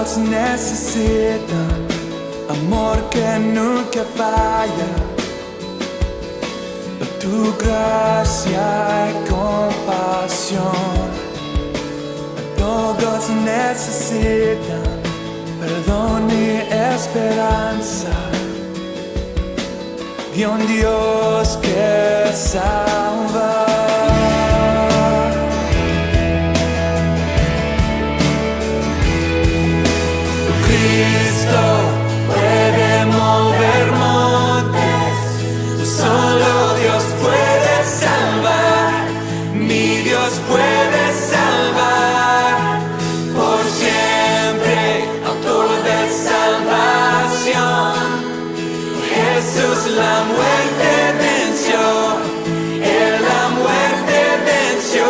Todos necesitan amor que nunca falla. Tu gracia y compasión. Todos necesitan perdón y esperanza de un Dios que salva. Cristo puede mover montes, solo Dios puede salvar, mi Dios puede salvar, por siempre, autor de salvación. Jesús la muerte venció, Él la muerte venció.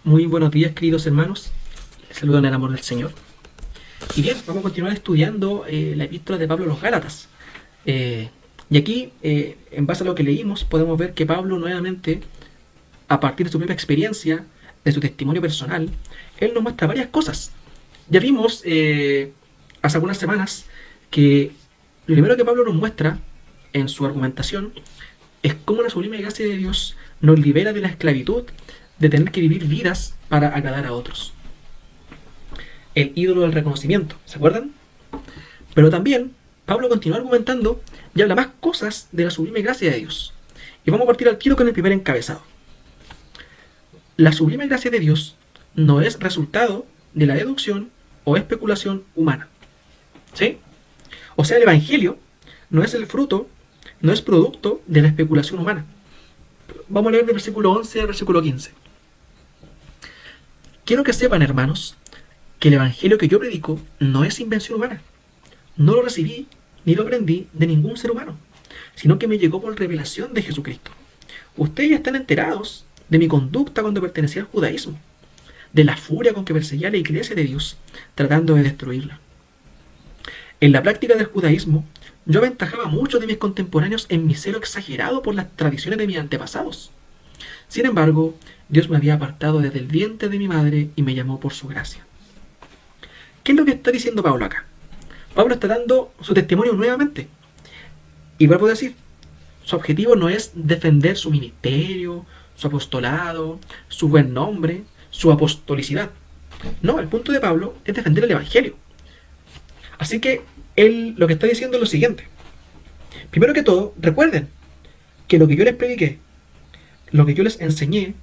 Muy buenos días, queridos hermanos. Les saludo en el amor del Señor. Y bien, vamos a continuar estudiando la epístola de Pablo a los Gálatas. Y aquí, en base a lo que leímos, podemos ver que Pablo nuevamente, a partir de su propia experiencia, de su testimonio personal, él nos muestra varias cosas. Ya vimos hace algunas semanas que lo primero que Pablo nos muestra en su argumentación es cómo la sublime gracia de Dios nos libera de la esclavitud de tener que vivir vidas para agradar a otros. El ídolo del reconocimiento, ¿se acuerdan? Pero también Pablo continúa argumentando y habla más cosas de la sublime gracia de Dios. Y vamos a partir al tiro con el primer encabezado. La sublime gracia de Dios no es resultado de la deducción o especulación humana. ¿Sí? O sea, el Evangelio no es el fruto, no es producto de la especulación humana. Vamos a leer del versículo 11 al versículo 15. Quiero que sepan, hermanos, que el Evangelio que yo predico no es invención humana. No lo recibí ni lo aprendí de ningún ser humano, sino que me llegó por revelación de Jesucristo. Ustedes ya están enterados de mi conducta cuando pertenecía al judaísmo, de la furia con que perseguía a la iglesia de Dios, tratando de destruirla. En la práctica del judaísmo, yo aventajaba mucho de mis contemporáneos en mi celo exagerado por las tradiciones de mis antepasados. Sin embargo, Dios me había apartado desde el vientre de mi madre y me llamó por su gracia. ¿Qué es lo que está diciendo Pablo acá? Pablo está dando su testimonio nuevamente. Y vuelvo a decir, su objetivo no es defender su ministerio, su apostolado, su buen nombre, su apostolicidad. No, el punto de Pablo es defender el Evangelio. Así que él lo que está diciendo es lo siguiente. Primero que todo, recuerden que lo que yo les prediqué, lo que yo les enseñé,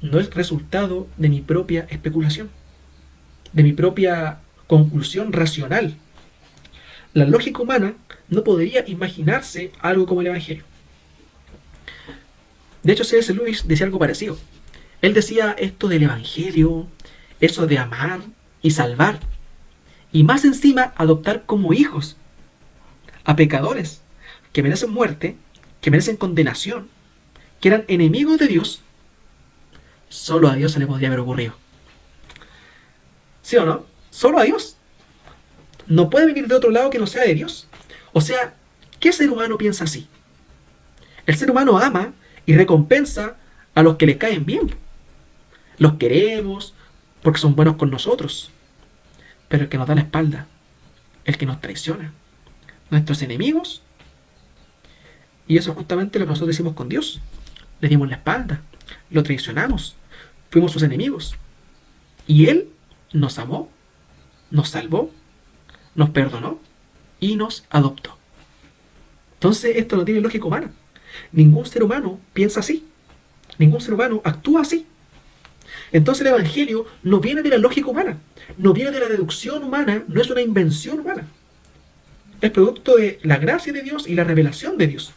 no es resultado de mi propia especulación, de mi propia conclusión racional. La lógica humana no podría imaginarse algo como el Evangelio. De hecho, C.S. Lewis decía algo parecido. Él decía esto del Evangelio, eso de amar y salvar, y más encima adoptar como hijos a pecadores que merecen muerte, que merecen condenación, que eran enemigos de Dios. Solo a Dios se le podría haber ocurrido. ¿Sí o no? Solo a Dios. No puede venir de otro lado que no sea de Dios. O sea, ¿qué ser humano piensa así? El ser humano ama y recompensa a los que le caen bien. Los queremos porque son buenos con nosotros. Pero el que nos da la espalda, el que nos traiciona, nuestros enemigos. Y eso es justamente lo que nosotros decimos con Dios. Le dimos la espalda, lo traicionamos, fuimos sus enemigos. Y Él nos amó, nos salvó, nos perdonó y nos adoptó. Entonces esto no tiene lógica humana. Ningún ser humano piensa así. Ningún ser humano actúa así. Entonces el Evangelio no viene de la lógica humana, no viene de la deducción humana, no es una invención humana. Es producto de la gracia de Dios y la revelación de Dios.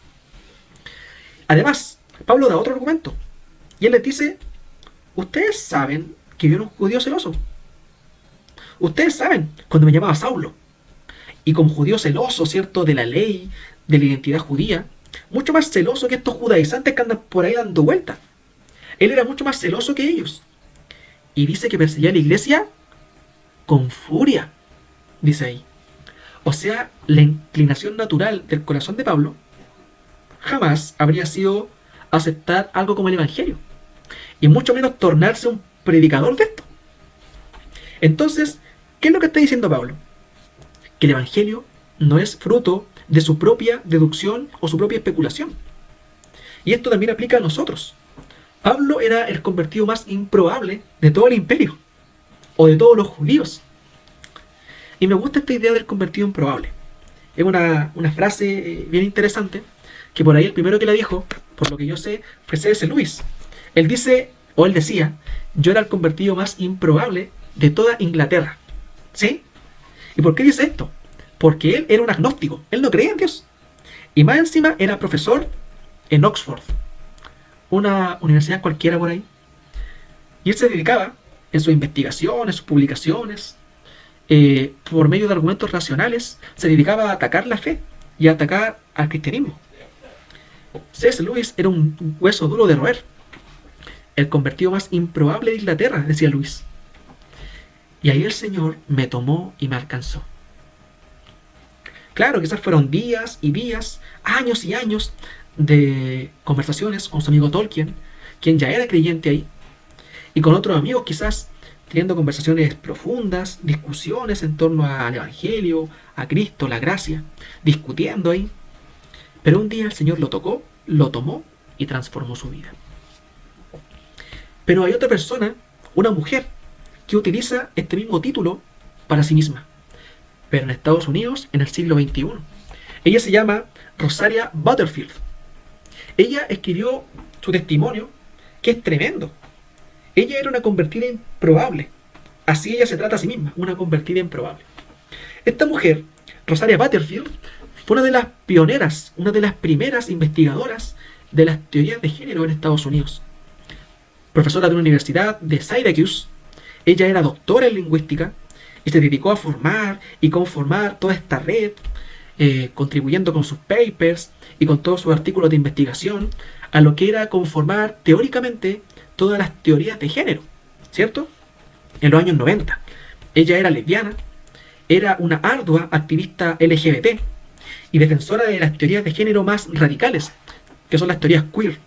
Además, Pablo da otro argumento. Y él les dice, ustedes saben que yo era un judío celoso. Ustedes saben cuando me llamaba Saulo. Y como judío celoso, ¿cierto?, de la ley, de la identidad judía, mucho más celoso que estos judaizantes que andan por ahí dando vueltas. Él era mucho más celoso que ellos. Y dice que perseguía a la iglesia con furia, dice ahí. O sea, la inclinación natural del corazón de Pablo jamás habría sido aceptar algo como el Evangelio. Y mucho menos tornarse un predicador de esto. Entonces, ¿qué es lo que está diciendo Pablo? Que el Evangelio no es fruto de su propia deducción o su propia especulación. Y esto también aplica a nosotros. Pablo era el convertido más improbable de todo el imperio, o de todos los judíos. Y me gusta esta idea del convertido improbable. Es una frase bien interesante, que por ahí el primero que la dijo, por lo que yo sé, fue C.S. Lewis. Él dice, o él decía, yo era el convertido más improbable de toda Inglaterra. ¿Sí? ¿Y por qué dice esto? Porque él era un agnóstico, él no creía en Dios. Y más encima era profesor en Oxford, una universidad cualquiera por ahí. Y él se dedicaba, en sus investigaciones, sus publicaciones, por medio de argumentos racionales, se dedicaba a atacar la fe y a atacar al cristianismo. C.S. Lewis era un hueso duro de roer. el convertido más improbable de Inglaterra, decía Luis. Y ahí el Señor me tomó y me alcanzó. Claro, quizás fueron días y días, años y años de conversaciones con su amigo Tolkien, quien ya era creyente ahí, y con otros amigos quizás teniendo conversaciones profundas, discusiones en torno al Evangelio, a Cristo, la gracia, discutiendo ahí. Pero un día el Señor lo tocó, lo tomó y transformó su vida. Pero hay otra persona, una mujer, que utiliza este mismo título para sí misma, pero en Estados Unidos en el siglo XXI. Ella se llama Rosaria Butterfield. Ella escribió su testimonio, que es tremendo. Ella era una convertida improbable. Así ella se trata a sí misma, una convertida improbable. Esta mujer, Rosaria Butterfield, fue una de las pioneras, una de las primeras investigadoras de las teorías de género en Estados Unidos. Profesora de una universidad de Syracuse, ella era doctora en lingüística y se dedicó a formar y conformar toda esta red, contribuyendo con sus papers y con todos sus artículos de investigación a lo que era conformar teóricamente todas las teorías de género, ¿cierto? En los años 90. Ella era lesbiana, era una ardua activista LGBT y defensora de las teorías de género más radicales, que son las teorías queer.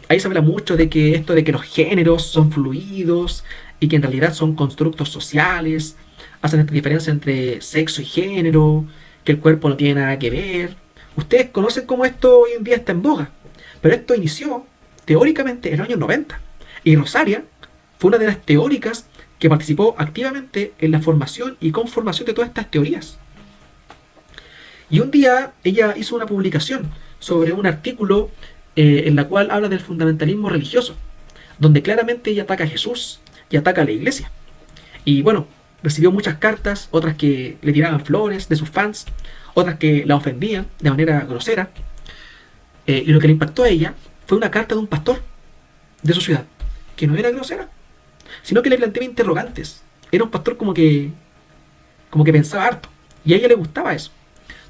Ahí se habla mucho de que esto de que los géneros son fluidos y que en realidad son constructos sociales, hacen esta diferencia entre sexo y género, que el cuerpo no tiene nada que ver. Ustedes conocen cómo esto hoy en día está en boga, pero esto inició teóricamente en los años 90. Y Rosaria fue una de las teóricas que participó activamente en la formación y conformación de todas estas teorías. Y un día ella hizo una publicación sobre un artículo en la cual habla del fundamentalismo religioso, donde claramente ella ataca a Jesús y ataca a la iglesia. Y bueno, recibió muchas cartas, otras que le tiraban flores de sus fans, otras que la ofendían de manera grosera. Y lo que le impactó a ella fue una carta de un pastor de su ciudad, que no era grosera, sino que le planteaba interrogantes. Era un pastor como que pensaba harto, y a ella le gustaba eso,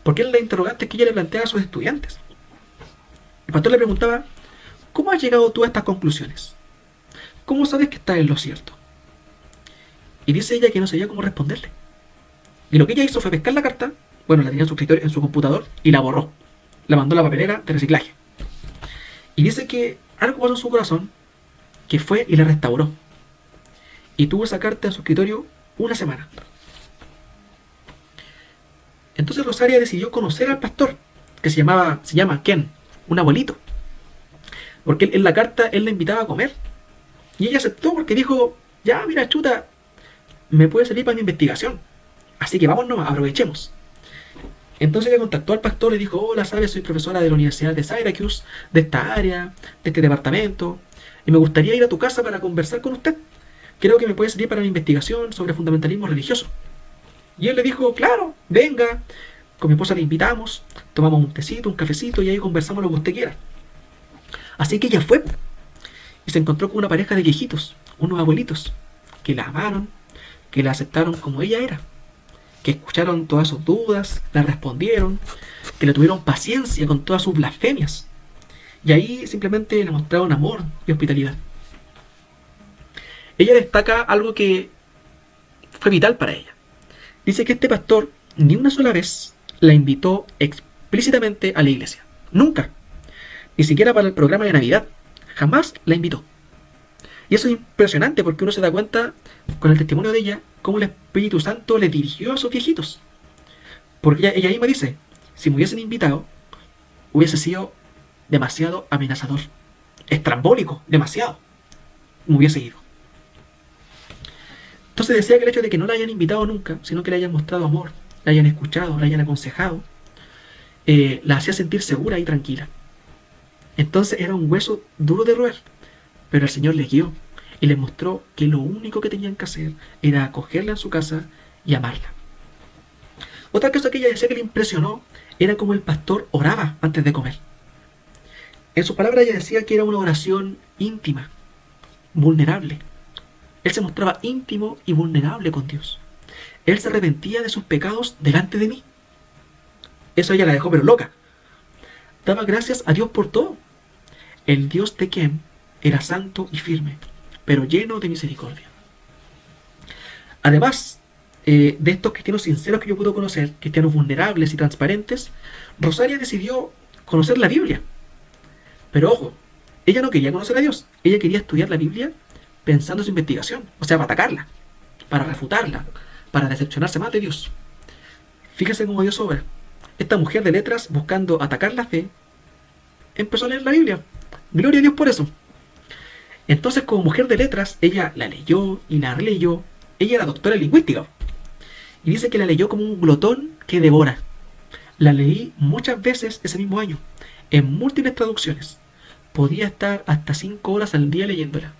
porque eran las interrogantes que ella le planteaba a sus estudiantes. El pastor le preguntaba: ¿cómo has llegado tú a estas conclusiones? ¿Cómo sabes que estás en lo cierto? Y dice ella que no sabía cómo responderle. Y lo que ella hizo fue pescar la carta, bueno, la tenía en su escritorio, en su computador, y la borró. La mandó a la papelera de reciclaje. Y dice que algo pasó en su corazón, que fue y la restauró. Y tuvo esa carta en su escritorio una semana. Entonces Rosaria decidió conocer al pastor, que se llama Ken, un abuelito. Porque en la carta él la invitaba a comer. Y ella aceptó porque dijo: ya, mira, chuta, me puede servir para mi investigación. Así que vámonos, aprovechemos. Entonces ella contactó al pastor y dijo: hola, sabes, soy profesora de la Universidad de Syracuse, de esta área, de este departamento, y me gustaría ir a tu casa para conversar con usted. Creo que me puede servir para mi investigación sobre fundamentalismo religioso. Y él le dijo: claro, venga, con mi esposa le invitamos, tomamos un tecito, un cafecito y ahí conversamos lo que usted quiera. Así que ella fue y se encontró con una pareja de viejitos, unos abuelitos, que la amaron, que la aceptaron como ella era, que escucharon todas sus dudas, la respondieron, que le tuvieron paciencia con todas sus blasfemias. Y ahí simplemente le mostraron amor y hospitalidad. Ella destaca algo que fue vital para ella. Dice que este pastor ni una sola vez la invitó explícitamente a la iglesia. Nunca. Ni siquiera para el programa de Navidad. Jamás la invitó. Y eso es impresionante porque uno se da cuenta con el testimonio de ella cómo el Espíritu Santo le dirigió a esos viejitos. Porque ella misma dice: si me hubiesen invitado, hubiese sido demasiado amenazador, estrambólico, demasiado. Me hubiese ido. Entonces decía que el hecho de que no la hayan invitado nunca, sino que le hayan mostrado amor, la hayan escuchado, la hayan aconsejado, la hacía sentir segura y tranquila. Entonces era un hueso duro de roer, pero el Señor les guió y les mostró que lo único que tenían que hacer era acogerla en su casa y amarla. Otra cosa que ella decía que le impresionó era cómo el pastor oraba antes de comer. En sus palabras ella decía que era una oración íntima, vulnerable. Él se mostraba íntimo y vulnerable con Dios. Él se arrepentía de sus pecados delante de mí. Eso ella la dejó pero loca. Daba gracias a Dios por todo. El Dios de Kem era santo y firme, pero lleno de misericordia. Además de estos cristianos sinceros que yo pude conocer, cristianos vulnerables y transparentes, Rosaria decidió conocer la Biblia. Pero ojo, ella no quería conocer a Dios, ella quería estudiar la Biblia pensando en su investigación, o sea, para atacarla, para refutarla, para decepcionarse más de Dios. Fíjense cómo Dios obra. Esta mujer de letras, buscando atacar la fe, empezó a leer la Biblia. Gloria a Dios por eso. Entonces, como mujer de letras, ella la leyó y la releyó. Ella era doctora en lingüística. Y dice que la leyó como un glotón que devora. La leí muchas veces ese mismo año, en múltiples traducciones. Podía estar hasta 5 horas al día leyéndola.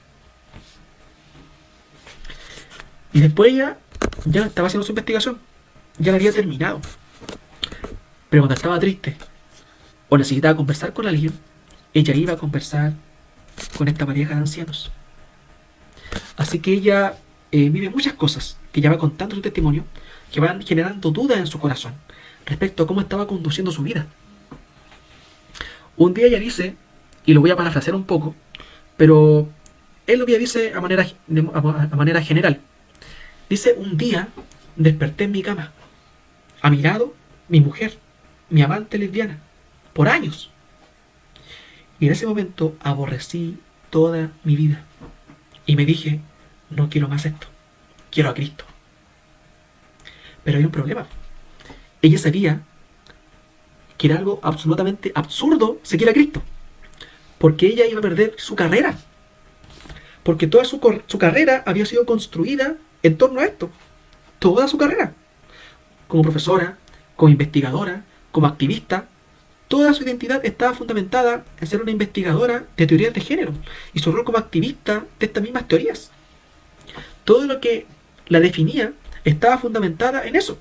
Y después ella ya no estaba haciendo su investigación. Ya la había terminado. Pero cuando estaba triste o necesitaba conversar con alguien, ella iba a conversar con esta pareja de ancianos. Así que ella vive muchas cosas que ya va contando su testimonio, que van generando dudas en su corazón respecto a cómo estaba conduciendo su vida. Un día ella dice, y lo voy a parafrasear un poco, pero él lo dice a manera general. Dice: un día desperté en mi cama, a mi lado mi mujer, mi amante lesbiana, por años. Y en ese momento aborrecí toda mi vida. Y me dije: no quiero más esto, quiero a Cristo. Pero hay un problema. Ella sabía que era algo absolutamente absurdo seguir a Cristo, porque ella iba a perder su carrera, porque toda su carrera había sido construida en torno a esto. Toda su carrera, como profesora, como investigadora, como activista, toda su identidad estaba fundamentada en ser una investigadora de teorías de género y su rol como activista de estas mismas teorías. Todo lo que la definía estaba fundamentada en eso.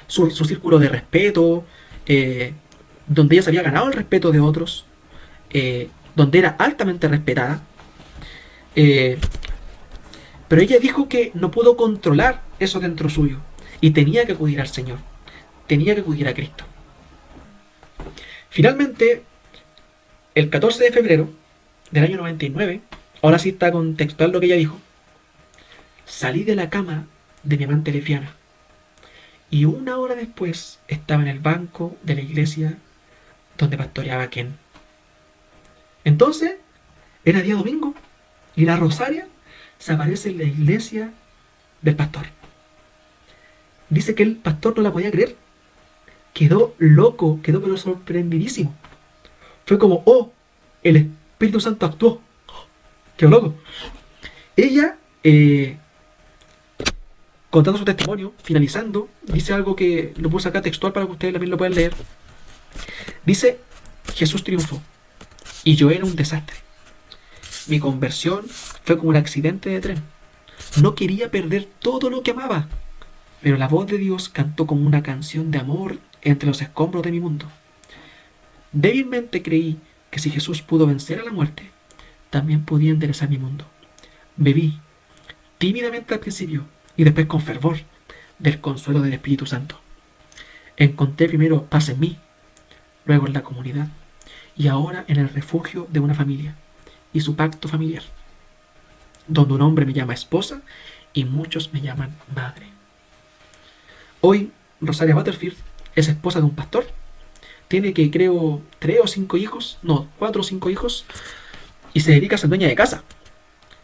Su círculo de respeto, donde ella se había ganado el respeto de otros, donde era altamente respetada. Pero ella dijo que no pudo controlar eso dentro suyo y tenía que acudir al Señor, tenía que acudir a Cristo. Finalmente, el 14 de febrero del año 99, ahora sí está contextual lo que ella dijo: salí de la cama de mi amante lesbiana y 1 hora después estaba en el banco de la iglesia donde pastoreaba Ken. Entonces, era día domingo y la Rosaria se aparece en la iglesia del pastor. Dice que el pastor no la podía creer. Quedó loco, quedó pero sorprendidísimo. Fue como: oh, el Espíritu Santo actuó. Quedó loco. Ella, contando su testimonio, finalizando, dice algo que lo puse acá textual para que ustedes también lo puedan leer. Dice: Jesús triunfó y yo era un desastre. Mi conversión fue como un accidente de tren. No quería perder todo lo que amaba, pero la voz de Dios cantó como una canción de amor entre los escombros de mi mundo. Débilmente creí que si Jesús pudo vencer a la muerte, también podía enderezar mi mundo. Bebí, tímidamente al principio y después con fervor, del consuelo del Espíritu Santo. Encontré primero paz en mí, luego en la comunidad y ahora en el refugio de una familia y su pacto familiar, donde un hombre me llama esposa y muchos me llaman madre. Hoy, Rosaria Butterfield es esposa de un pastor. Tiene que, creo, 3 o 5 hijos, no, 4 o 5 hijos, y se dedica a ser dueña de casa.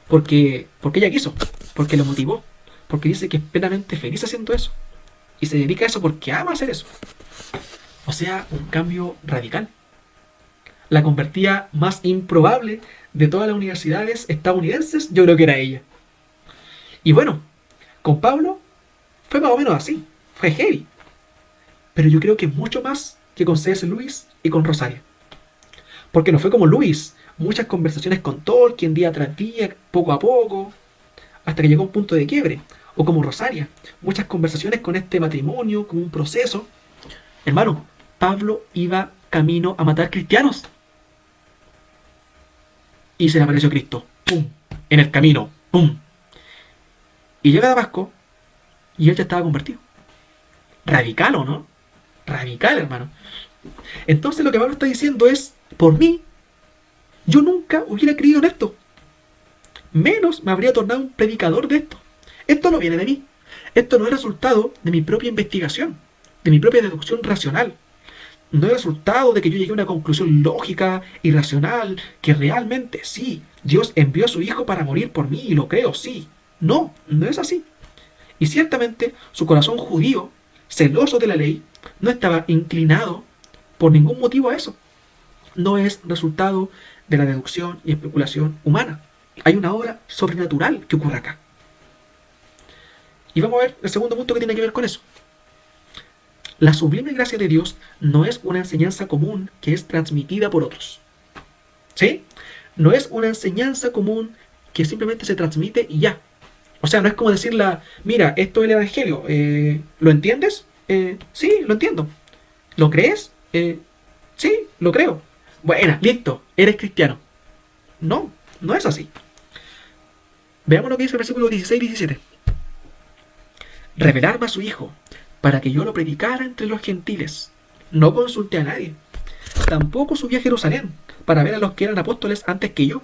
Porque ella quiso, porque lo motivó, porque dice que es plenamente feliz haciendo eso. Y se dedica a eso porque ama hacer eso. O sea, un cambio radical. La convertía más improbable de todas las universidades estadounidenses, yo creo que era ella. Y bueno, con Pablo fue más o menos así, fue heavy. Pero yo creo que mucho más que con C.S. Lewis y con Rosaria. Porque no fue como Lewis, muchas conversaciones con Tolkien día tras día, poco a poco, hasta que llegó a un punto de quiebre. O como Rosaria, muchas conversaciones con este matrimonio, como un proceso. Hermano, Pablo iba camino a matar cristianos. Y se le apareció Cristo. ¡Pum! En el camino. ¡Pum! Y llega a Damasco y él ya estaba convertido. Radical, ¿o no? Radical, hermano. Entonces lo que Pablo está diciendo es: por mí, yo nunca hubiera creído en esto. Menos me habría tornado un predicador de esto. Esto no viene de mí. Esto no es resultado de mi propia investigación, de mi propia deducción racional. No es resultado de que yo llegué a una conclusión lógica y racional, que realmente sí, Dios envió a su Hijo para morir por mí y lo creo, sí. No, no es así. Y ciertamente su corazón judío, celoso de la ley, no estaba inclinado por ningún motivo a eso. No es resultado de la deducción y especulación humana. Hay una obra sobrenatural que ocurre acá. Y vamos a ver el segundo punto que tiene que ver con eso. La sublime gracia de Dios no es una enseñanza común que es transmitida por otros. ¿Sí? No es una enseñanza común que simplemente se transmite y ya. O sea, no es como decirla, mira, esto es el Evangelio, ¿lo entiendes? Sí, lo entiendo. ¿Lo crees? Sí, lo creo. Bueno, listo, eres cristiano. No, no es así. Veamos lo que dice el versículo 16 y 17. Revelarme a su Hijo, para que yo lo predicara entre los gentiles. No consulté a nadie. Tampoco subí a Jerusalén para ver a los que eran apóstoles antes que yo,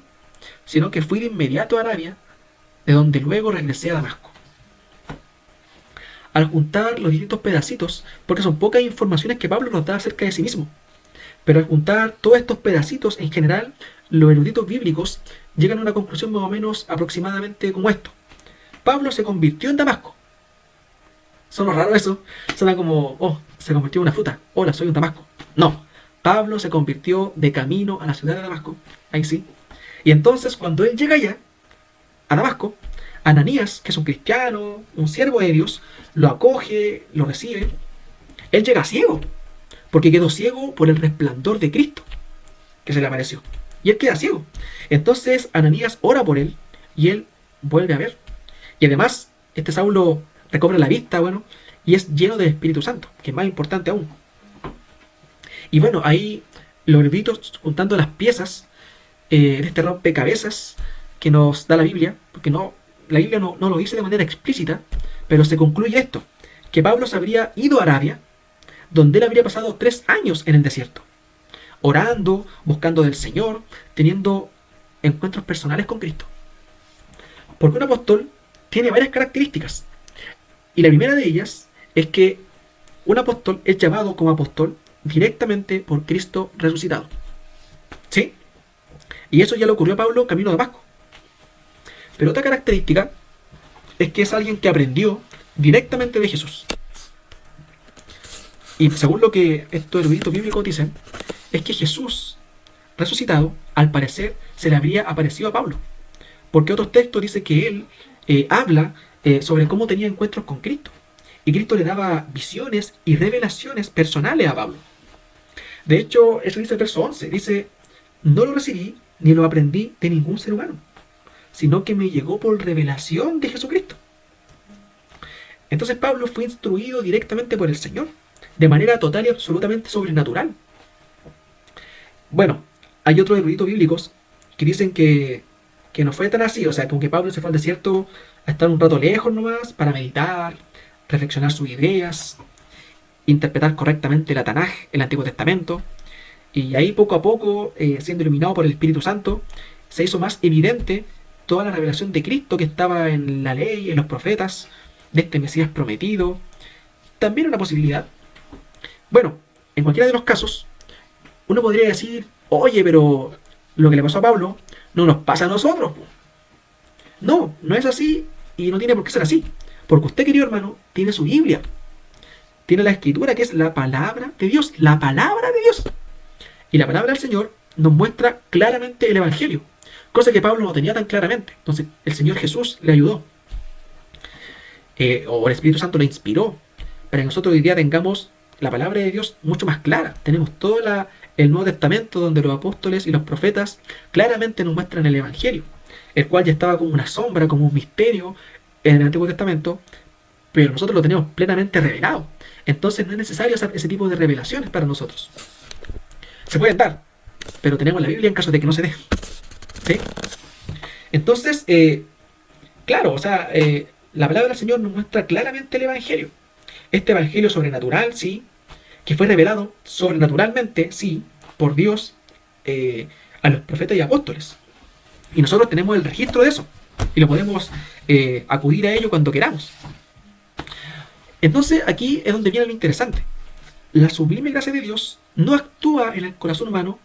sino que fui de inmediato a Arabia, de donde luego regresé a Damasco. Al juntar los distintos pedacitos, porque son pocas informaciones que Pablo nos da acerca de sí mismo, pero al juntar todos estos pedacitos en general, los eruditos bíblicos llegan a una conclusión más o menos aproximadamente como esto. Pablo se convirtió en Damasco. Suena raro eso. Suena como, oh, se convirtió en una fruta. Hola, soy un Damasco. No, Pablo se convirtió de camino a la ciudad de Damasco. Ahí sí. Y entonces cuando él llega allá, a Damasco, Ananías, que es un cristiano, un siervo de Dios, lo acoge, lo recibe. Él llega ciego, porque quedó ciego por el resplandor de Cristo, que se le apareció. Y él queda ciego. Entonces Ananías ora por él, y él vuelve a ver. Y además, este Saulo recobra la vista, bueno, y es lleno del Espíritu Santo, que es más importante aún. Y bueno, ahí los eruditos juntando las piezas de este rompecabezas que nos da la Biblia, porque la Biblia no lo dice de manera explícita, pero se concluye esto, que Pablo se habría ido a Arabia, donde él habría pasado 3 años en el desierto, orando, buscando del Señor, teniendo encuentros personales con Cristo. Porque un apóstol tiene varias características. Y la primera de ellas es que un apóstol es llamado como apóstol directamente por Cristo resucitado. ¿Sí? Y eso ya le ocurrió a Pablo camino a Damasco. Pero otra característica es que es alguien que aprendió directamente de Jesús. Y según lo que estos eruditos bíblicos dicen, es que Jesús resucitado, al parecer, se le habría aparecido a Pablo. Porque otros textos dicen que él habla sobre cómo tenía encuentros con Cristo. Y Cristo le daba visiones y revelaciones personales a Pablo. De hecho, eso dice el verso 11. Dice, no lo recibí ni lo aprendí de ningún ser humano, sino que me llegó por revelación de Jesucristo. Entonces Pablo fue instruido directamente por el Señor, de manera total y absolutamente sobrenatural. Bueno, hay otros eruditos bíblicos que dicen que no fue tan así, o sea, como que Pablo se fue al desierto a estar un rato lejos nomás, para meditar, reflexionar sus ideas, interpretar correctamente la Tanaj, el Antiguo Testamento, y ahí poco a poco, siendo iluminado por el Espíritu Santo, se hizo más evidente toda la revelación de Cristo que estaba en la ley, en los profetas, de este Mesías prometido. También una posibilidad. Bueno, en cualquiera de los casos, uno podría decir, oye, pero lo que le pasó a Pablo no nos pasa a nosotros. No, no es así y no tiene por qué ser así. Porque usted, querido hermano, tiene su Biblia. Tiene la Escritura, que es la palabra de Dios. La palabra de Dios. Y la palabra del Señor nos muestra claramente el Evangelio. Cosa que Pablo no tenía tan claramente. Entonces el Señor Jesús le ayudó. O el Espíritu Santo le inspiró. Para que nosotros hoy día tengamos la palabra de Dios mucho más clara. Tenemos todo el Nuevo Testamento, donde los apóstoles y los profetas claramente nos muestran el Evangelio, el cual ya estaba como una sombra, como un misterio en el Antiguo Testamento, pero nosotros lo tenemos plenamente revelado. Entonces no es necesario hacer ese tipo de revelaciones para nosotros. Se pueden dar, pero tenemos la Biblia en caso de que no se dé. ¿Sí? Entonces, claro, o sea, la palabra del Señor nos muestra claramente el Evangelio. Este Evangelio sobrenatural, sí, que fue revelado sobrenaturalmente, sí, por Dios, a los profetas y apóstoles. Y nosotros tenemos el registro de eso. Y lo podemos acudir a ello cuando queramos. Entonces aquí es donde viene lo interesante. La sublime gracia de Dios no actúa en el corazón humano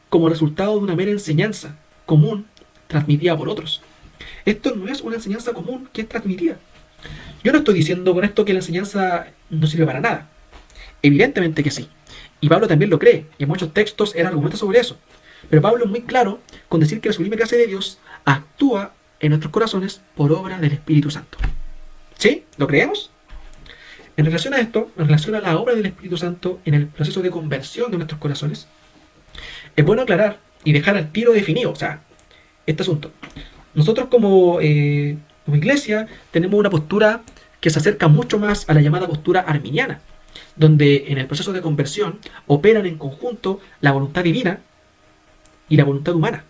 como resultado de una mera enseñanza común transmitida por otros. Esto no es una enseñanza común que es transmitida. Yo no estoy diciendo con esto que la enseñanza no sirve para nada. Evidentemente que sí. Y Pablo también lo cree. Y en muchos textos él argumenta sobre eso. Pero Pablo es muy claro con decir que la sublime gracia de Dios actúa en nuestros corazones por obra del Espíritu Santo. ¿Sí? ¿Lo creemos? En relación a esto, en relación a la obra del Espíritu Santo en el proceso de conversión de nuestros corazones, es bueno aclarar y dejar al tiro definido, o sea, este asunto. Nosotros como iglesia tenemos una postura que se acerca mucho más a la llamada postura arminiana, donde en el proceso de conversión operan en conjunto la voluntad divina y la voluntad humana,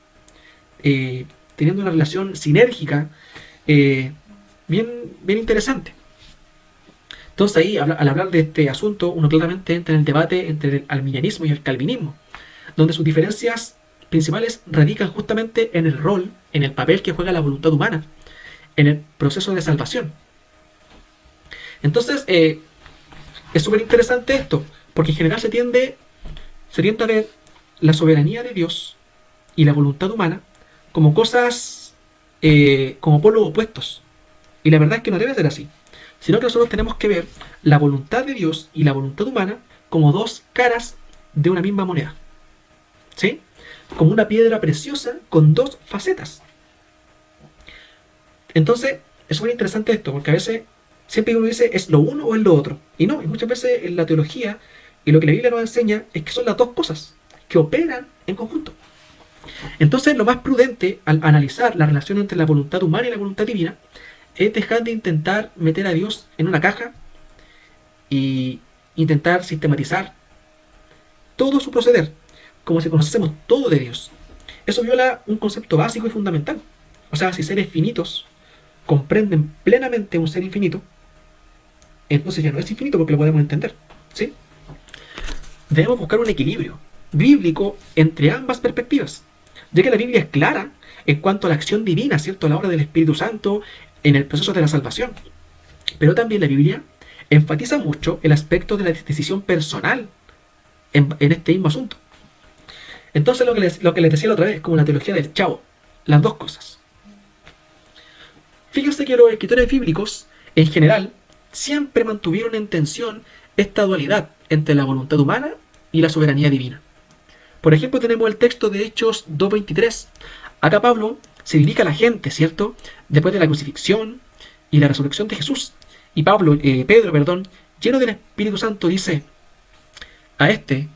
teniendo una relación sinérgica bien interesante. Entonces ahí, al hablar de este asunto, uno claramente entra en el debate entre el arminianismo y el calvinismo, donde sus diferencias principales radican justamente en el rol, en el papel que juega la voluntad humana, en el proceso de salvación. Entonces, es súper interesante esto, porque en general se tiende a ver la soberanía de Dios y la voluntad humana como cosas, como polos opuestos. Y la verdad es que no debe ser así, sino que nosotros tenemos que ver la voluntad de Dios y la voluntad humana como dos caras de una misma moneda. ¿Sí? Como una piedra preciosa con dos facetas. Entonces, es muy interesante esto, porque a veces siempre uno dice es lo uno o es lo otro. Y no, y muchas veces en la teología y lo que la Biblia nos enseña es que son las dos cosas que operan en conjunto. Entonces, lo más prudente al analizar la relación entre la voluntad humana y la voluntad divina es dejar de intentar meter a Dios en una caja y intentar sistematizar todo su proceder, como si conociésemos todo de Dios. Eso viola un concepto básico y fundamental. O sea, si seres finitos comprenden plenamente un ser infinito, entonces ya no es infinito porque lo podemos entender. ¿Sí? Debemos buscar un equilibrio bíblico entre ambas perspectivas, ya que la Biblia es clara en cuanto a la acción divina, ¿cierto? A la obra del Espíritu Santo en el proceso de la salvación. Pero también la Biblia enfatiza mucho el aspecto de la decisión personal en este mismo asunto. Entonces lo que les decía la otra vez es como la teología del Chavo, las dos cosas. Fíjense que los escritores bíblicos, en general, siempre mantuvieron en tensión esta dualidad entre la voluntad humana y la soberanía divina. Por ejemplo, tenemos el texto de Hechos 2.23. Acá Pablo se dirige a la gente, ¿cierto? Después de la crucifixión y la resurrección de Jesús. Y Pedro, lleno del Espíritu Santo, dice: a este,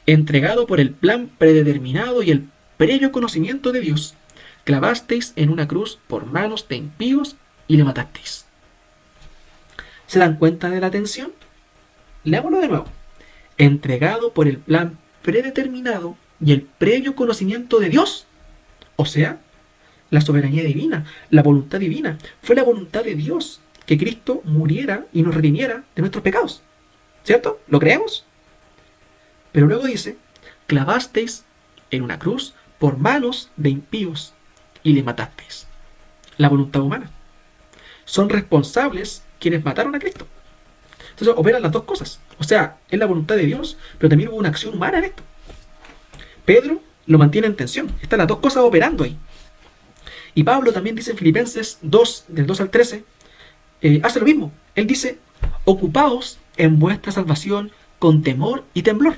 entregado por el plan predeterminado y el previo conocimiento de Dios, clavasteis en una cruz por manos de impíos y le matasteis. ¿Se dan cuenta de la tensión? Leámoslo de nuevo. Entregado por el plan predeterminado y el previo conocimiento de Dios. O sea, la soberanía divina, la voluntad divina. Fue la voluntad de Dios que Cristo muriera y nos redimiera de nuestros pecados. ¿Cierto? ¿Lo creemos? Pero luego dice: clavasteis en una cruz por manos de impíos y le matasteis. La voluntad humana. Son responsables quienes mataron a Cristo. Entonces operan las dos cosas. O sea, es la voluntad de Dios, pero también hubo una acción humana en esto. Pedro lo mantiene en tensión. Están las dos cosas operando ahí. Y Pablo también dice en Filipenses 2, del 2 al 13, hace lo mismo. Él dice: ocupaos en vuestra salvación con temor y temblor.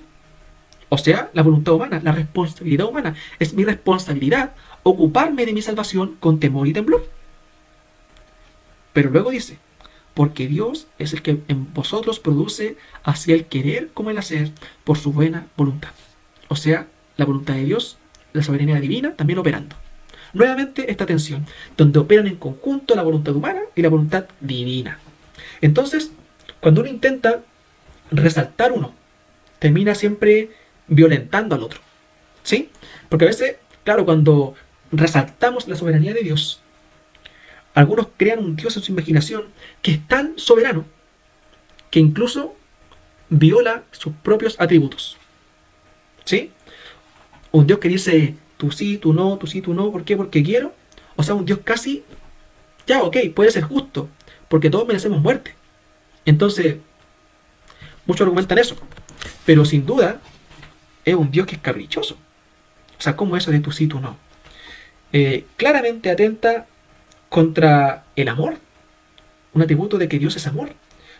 O sea, la voluntad humana, la responsabilidad humana. Es mi responsabilidad ocuparme de mi salvación con temor y temblor. Pero luego dice: porque Dios es el que en vosotros produce así el querer como el hacer por su buena voluntad. O sea, la voluntad de Dios, la soberanía divina también operando. Nuevamente esta tensión, donde operan en conjunto la voluntad humana y la voluntad divina. Entonces, cuando uno intenta resaltar uno, termina siempre violentando al otro. ¿Sí? Porque a veces, claro, cuando resaltamos la soberanía de Dios, algunos crean un Dios en su imaginación que es tan soberano que incluso viola sus propios atributos. ¿Sí? Un Dios que dice: tú sí, tú no, tú sí, tú no. ¿Por qué? Porque quiero. O sea, un Dios casi, ya, ok, puede ser justo, porque todos merecemos muerte. Entonces, muchos argumentan eso. Pero sin duda, es un Dios que es caprichoso. O sea, ¿cómo eso de tú sí, tú no? Claramente atenta contra el amor. Un atributo de que Dios es amor,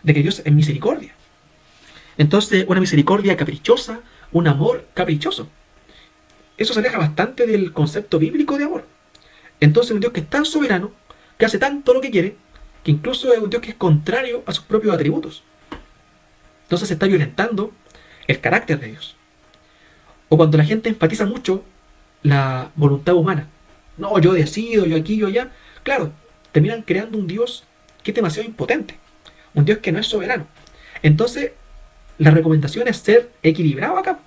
de que Dios es misericordia. Entonces, una misericordia caprichosa, un amor caprichoso. Eso se aleja bastante del concepto bíblico de amor. Entonces, un Dios que es tan soberano, que hace tanto lo que quiere, que incluso es un Dios que es contrario a sus propios atributos. Entonces se está violentando el carácter de Dios. O cuando la gente enfatiza mucho la voluntad humana. No, yo decido, yo aquí, yo allá. Claro, terminan creando un Dios que es demasiado impotente. Un Dios que no es soberano. Entonces, la recomendación es ser equilibrado acá.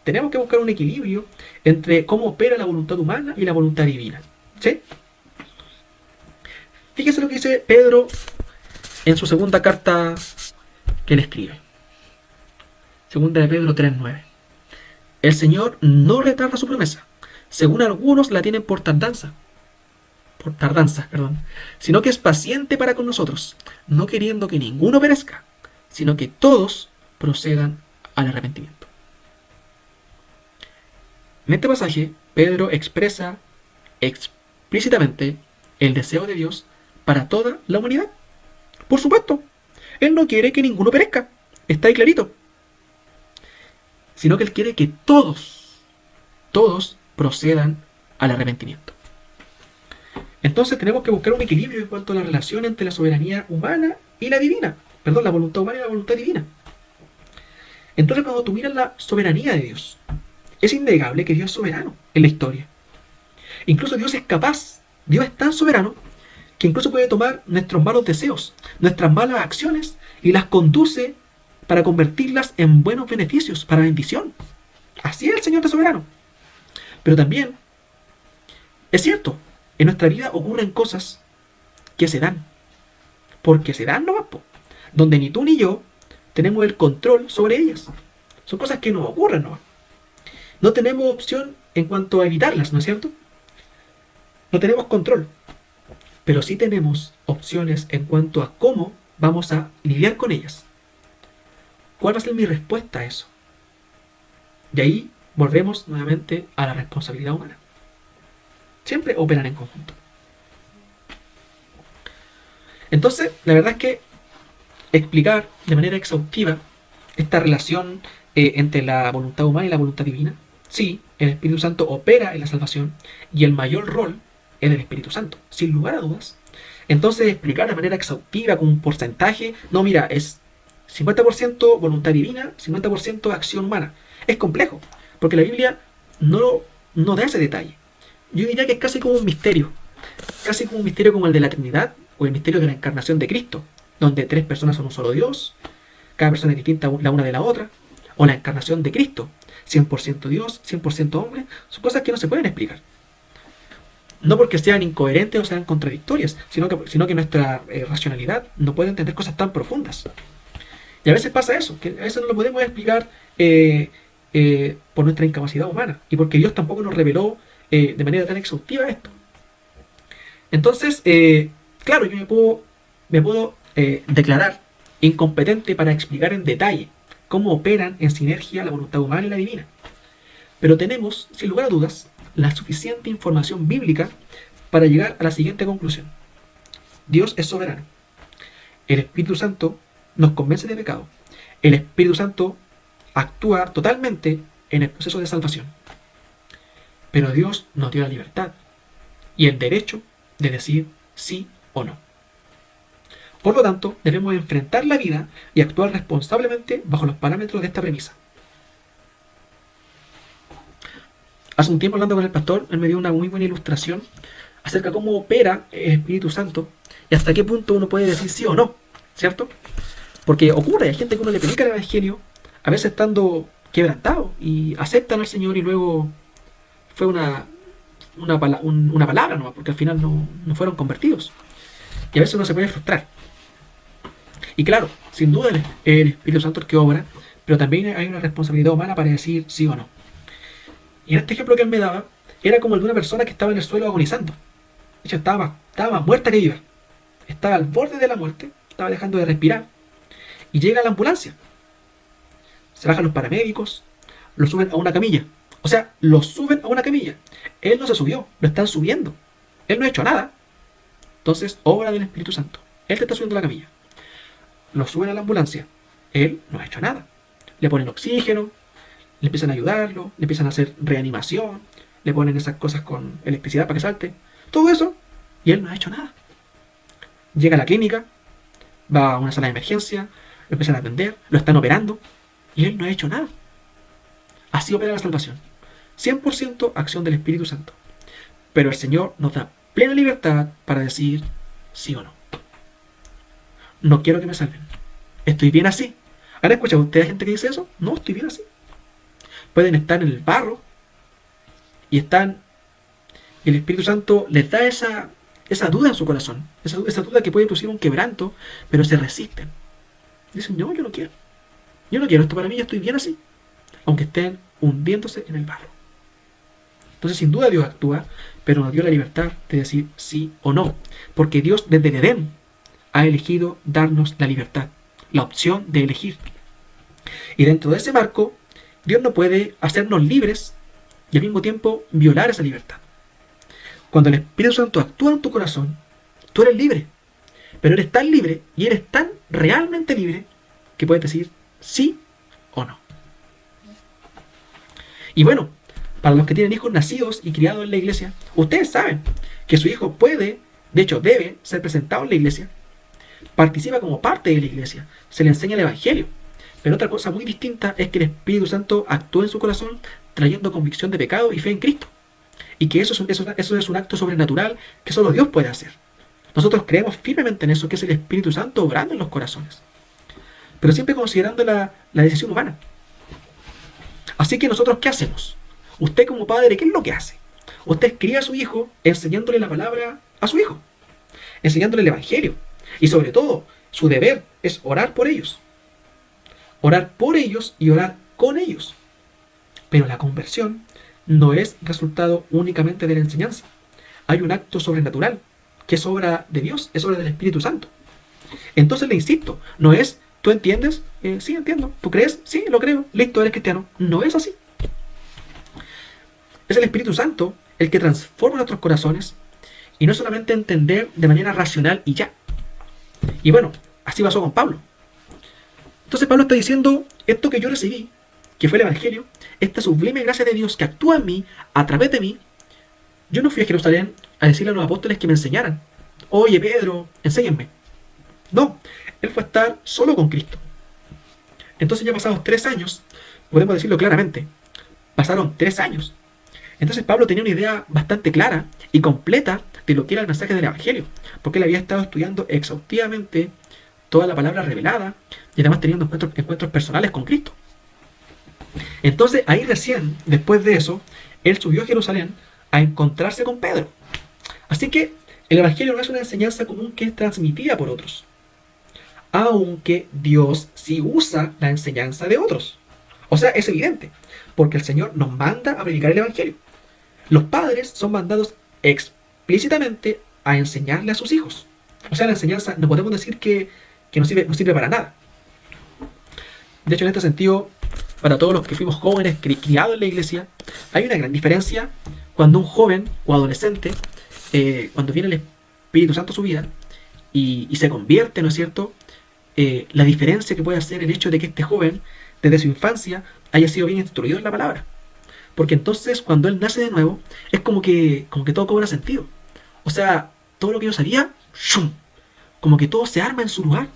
Tenemos que buscar un equilibrio entre cómo opera la voluntad humana y la voluntad divina. ¿Sí? Fíjese lo que dice Pedro en su segunda carta que le escribe. Segunda de Pedro 3:9. El Señor no retarda su promesa, según algunos la tienen por tardanza, sino que es paciente para con nosotros, no queriendo que ninguno perezca, sino que todos procedan al arrepentimiento. En este pasaje, Pedro expresa explícitamente el deseo de Dios para toda la humanidad. Por supuesto, Él no quiere que ninguno perezca, está ahí clarito, sino que Él quiere que todos procedan al arrepentimiento. Entonces tenemos que buscar un equilibrio en cuanto a la relación entre la soberanía humana y la divina. Perdón, la voluntad humana y la voluntad divina. Entonces cuando tú miras la soberanía de Dios, es innegable que Dios es soberano en la historia. Incluso Dios es capaz, Dios es tan soberano, que incluso puede tomar nuestros malos deseos, nuestras malas acciones, y las conduce para convertirlas en buenos beneficios, para bendición. Así es el Señor de soberano. Pero también, es cierto, en nuestra vida ocurren cosas que se dan. Porque se dan nomás, donde ni tú ni yo tenemos el control sobre ellas. Son cosas que nos ocurren nomás. No tenemos opción en cuanto a evitarlas, ¿no es cierto? No tenemos control. Pero sí tenemos opciones en cuanto a cómo vamos a lidiar con ellas. ¿Cuál va a ser mi respuesta a eso? Y ahí volvemos nuevamente a la responsabilidad humana. Siempre operan en conjunto. Entonces, la verdad es que explicar de manera exhaustiva esta relación entre la voluntad humana y la voluntad divina, sí, el Espíritu Santo opera en la salvación y el mayor rol es del Espíritu Santo, sin lugar a dudas. Entonces, explicar de manera exhaustiva con un porcentaje, no, mira, es 50% voluntad divina, 50% acción humana. Es complejo, porque la Biblia no da ese detalle. Yo diría que es casi como un misterio como el de la Trinidad o el misterio de la encarnación de Cristo, donde tres personas son un solo Dios, cada persona es distinta la una de la otra, o la encarnación de Cristo, 100% Dios, 100% hombre. Son cosas que no se pueden explicar. No porque sean incoherentes o sean contradictorias, sino que nuestra racionalidad no puede entender cosas tan profundas. Y a veces pasa eso, que a veces no lo podemos explicar por nuestra incapacidad humana y porque Dios tampoco nos reveló de manera tan exhaustiva esto. Entonces, claro, yo me puedo declarar incompetente para explicar en detalle cómo operan en sinergia la voluntad humana y la divina. Pero tenemos, sin lugar a dudas, la suficiente información bíblica para llegar a la siguiente conclusión. Dios es soberano. El Espíritu Santo nos convence de pecado. El Espíritu Santo actúa totalmente en el proceso de salvación. Pero Dios nos dio la libertad y el derecho de decir sí o no. Por lo tanto, debemos enfrentar la vida y actuar responsablemente bajo los parámetros de esta premisa. Hace un tiempo, hablando con el pastor, él me dio una muy buena ilustración acerca de cómo opera el Espíritu Santo y hasta qué punto uno puede decir sí o no, ¿cierto? Porque ocurre, hay gente que uno le predica el Evangelio, a veces estando quebrantado, y aceptan al Señor y luego fue una palabra nomás, porque al final no fueron convertidos. Y a veces uno se puede frustrar. Y claro, sin duda el Espíritu Santo es el que obra, pero también hay una responsabilidad humana para decir sí o no. Y en este ejemplo que él me daba, era como el de una persona que estaba en el suelo agonizando. De hecho, estaba más muerta que viva. Estaba al borde de la muerte, estaba dejando de respirar. Y llega la ambulancia. Se bajan los paramédicos, lo suben a una camilla. O sea, lo suben a una camilla. Él no se subió, lo están subiendo. Él no ha hecho nada. Entonces, obra del Espíritu Santo. Él te está subiendo a la camilla. Lo suben a la ambulancia. Él no ha hecho nada. Le ponen oxígeno, le empiezan a ayudarlo, le empiezan a hacer reanimación, le ponen esas cosas con electricidad para que salte. Todo eso, y él no ha hecho nada. Llega a la clínica, va a una sala de emergencia, lo empiezan a atender, lo están operando, y él no ha hecho nada. Así opera la salvación. 100% acción del Espíritu Santo. Pero el Señor nos da plena libertad para decir sí o no. No quiero que me salven. Estoy bien así. ¿Han escuchado ustedes gente que dice eso? No, estoy bien así. Pueden estar en el barro y el Espíritu Santo les da esa duda en su corazón. Esa duda que puede producir un quebranto, pero se resisten. Dicen, no, yo no quiero. Yo no quiero esto para mí, yo estoy bien así. Aunque estén hundiéndose en el barro. Entonces, sin duda Dios actúa, pero nos dio la libertad de decir sí o no. Porque Dios desde el Edén ha elegido darnos la libertad, la opción de elegir. Y dentro de ese marco, Dios no puede hacernos libres y al mismo tiempo violar esa libertad. Cuando el Espíritu Santo actúa en tu corazón, tú eres libre. Pero eres tan libre y eres tan realmente libre que puedes decir sí o no. Y bueno, para los que tienen hijos nacidos y criados en la iglesia, ustedes saben que su hijo puede, de hecho debe, ser presentado en la iglesia, participa como parte de la iglesia, se le enseña el Evangelio. Pero otra cosa muy distinta es que el Espíritu Santo actúa en su corazón trayendo convicción de pecado y fe en Cristo. Y que eso es un acto sobrenatural que solo Dios puede hacer. Nosotros creemos firmemente en eso, que es el Espíritu Santo obrando en los corazones. Pero siempre considerando la decisión humana. Así que nosotros, ¿qué hacemos? Usted como padre, ¿qué es lo que hace? Usted cría a su hijo enseñándole la palabra a su hijo, enseñándole el Evangelio. Y sobre todo, su deber es orar por ellos. Orar por ellos y orar con ellos. Pero la conversión no es resultado únicamente de la enseñanza. Hay un acto sobrenatural, que es obra de Dios, es obra del Espíritu Santo. Entonces le insisto, no es, ¿tú entiendes? Sí, entiendo. ¿Tú crees? Sí, lo creo. Listo, eres cristiano. No es así. Es el Espíritu Santo el que transforma nuestros corazones y no solamente entender de manera racional y ya. Y bueno, así pasó con Pablo. Entonces Pablo está diciendo, esto que yo recibí, que fue el Evangelio, esta sublime gracia de Dios que actúa en mí, a través de mí, yo no fui a Jerusalén a decirle a los apóstoles que me enseñaran. Oye, Pedro, enséñenme. No, él fue a estar solo con Cristo. Entonces ya pasados 3 años, podemos decirlo claramente, pasaron 3 años. Entonces Pablo tenía una idea bastante clara y completa de lo que era el mensaje del Evangelio, porque él había estado estudiando exhaustivamente toda la palabra revelada y además teniendo encuentros personales con Cristo. Entonces ahí recién, después de eso, él subió a Jerusalén a encontrarse con Pedro. Así que el Evangelio no es una enseñanza común que es transmitida por otros, aunque Dios sí usa la enseñanza de otros. O sea, es evidente, porque el Señor nos manda a predicar el Evangelio. Los padres son mandados explícitamente a enseñarle a sus hijos. O sea, la enseñanza no podemos decir que no sirve para nada. De hecho, en este sentido, para todos los que fuimos jóvenes criados en la iglesia, hay una gran diferencia cuando un joven o adolescente, cuando viene el Espíritu Santo a su vida y se convierte, ¿no es cierto? La diferencia que puede hacer el hecho de que este joven, desde su infancia, haya sido bien instruido en la palabra. Porque entonces, cuando él nace de nuevo, es como que todo cobra sentido. O sea, todo lo que yo sabía, ¡shum!, como que todo se arma en su lugar.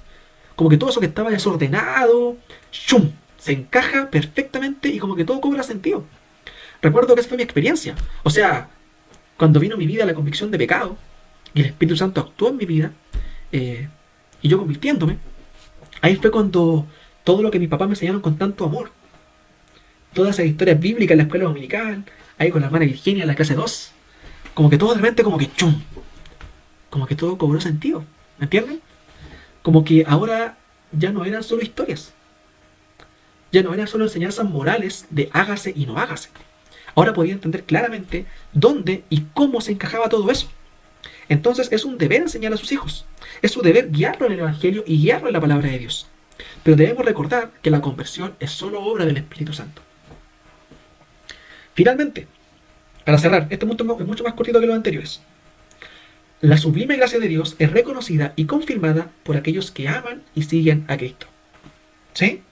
Como que todo eso que estaba desordenado, ¡shum!, se encaja perfectamente y como que todo cobra sentido. Recuerdo que esa fue mi experiencia. O sea, cuando vino a mi vida la convicción de pecado y el Espíritu Santo actuó en mi vida, y yo convirtiéndome, ahí fue cuando todo lo que mis papás me enseñaron con tanto amor, todas esas historias bíblicas en la escuela dominical, ahí con la hermana Virginia en la clase 2, como que todo de repente como que ¡chum!, como que todo cobró sentido. ¿Me entienden? Como que ahora ya no eran solo historias. Ya no eran solo enseñanzas morales de hágase y no hágase. Ahora podía entender claramente dónde y cómo se encajaba todo eso. Entonces es un deber enseñar a sus hijos. Es su deber guiarlo en el Evangelio y guiarlo en la palabra de Dios. Pero debemos recordar que la conversión es solo obra del Espíritu Santo. Finalmente, para cerrar, este punto es mucho más cortito que los anteriores. La sublime gracia de Dios es reconocida y confirmada por aquellos que aman y siguen a Cristo. ¿Sí?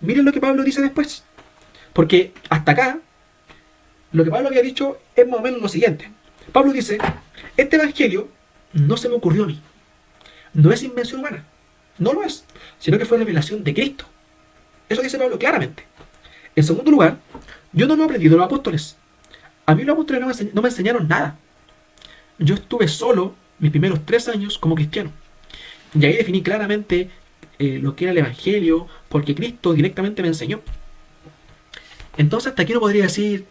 Miren lo que Pablo dice después. Porque hasta acá, lo que Pablo había dicho es más o menos lo siguiente. Pablo dice, este evangelio no se me ocurrió a mí. No es invención humana. No lo es. Sino que fue revelación de Cristo. Eso dice Pablo claramente. En segundo lugar, yo no lo aprendí de los apóstoles. A mí los apóstoles no me enseñaron nada. Yo estuve solo mis primeros 3 años como cristiano. Y ahí definí claramente lo que era el evangelio, porque Cristo directamente me enseñó. Entonces hasta aquí uno podría decir,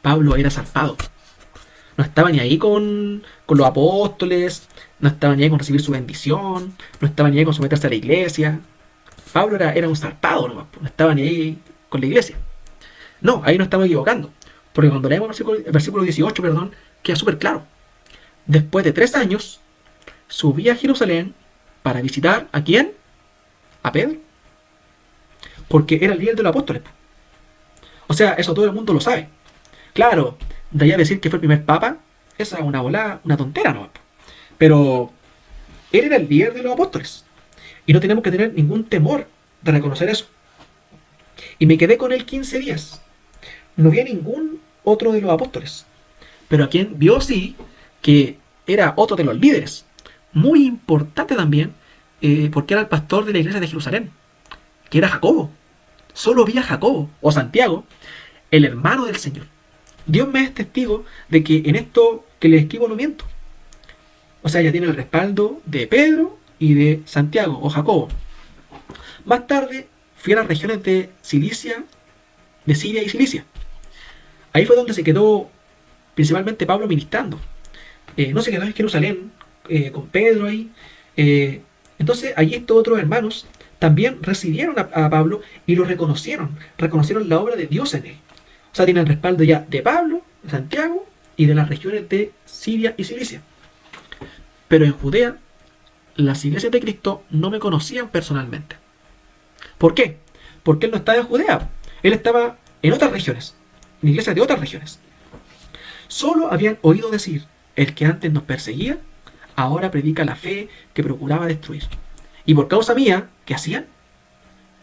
Pablo era zarpado. No estaba ni ahí con los apóstoles, no estaba ni ahí con recibir su bendición, no estaba ni ahí con someterse a la iglesia. Pablo era un zarpado nomás, no estaba ni ahí con la iglesia. No, ahí no estamos equivocando. Porque cuando leemos el versículo 18, queda súper claro. Después de 3 años, subí a Jerusalén para visitar ¿a quién? A Pedro. Porque era el líder de los apóstoles. O sea, eso todo el mundo lo sabe. Claro, de ahí a decir que fue el primer papa, esa es una tontera, ¿no? Pero él era el líder de los apóstoles. Y no tenemos que tener ningún temor de reconocer eso. Y me quedé con él 15 días. No vi a ningún otro de los apóstoles. Pero a quien vio sí que era otro de los líderes. Muy importante también, porque era el pastor de la iglesia de Jerusalén, que era Jacobo. Solo vi a Jacobo, o Santiago, el hermano del Señor. Dios me es testigo de que en esto que le escribo no miento. O sea, ya tiene el respaldo de Pedro y de Santiago, o Jacobo. Más tarde fui a las regiones de Cilicia, de Siria y Cilicia. Ahí fue donde se quedó principalmente Pablo ministrando. No se quedó en Jerusalén con Pedro ahí. Entonces allí estos otros hermanos también recibieron a Pablo y lo reconocieron. Reconocieron la obra de Dios en él. O sea, tienen el respaldo ya de Pablo, de Santiago y de las regiones de Siria y Cilicia. Pero en Judea, las iglesias de Cristo no me conocían personalmente. ¿Por qué? Porque él no estaba en Judea. Él estaba en otras regiones, en iglesias de otras regiones. Solo habían oído decir, el que antes nos perseguía, ahora predica la fe que procuraba destruir. Y por causa mía, ¿qué hacían?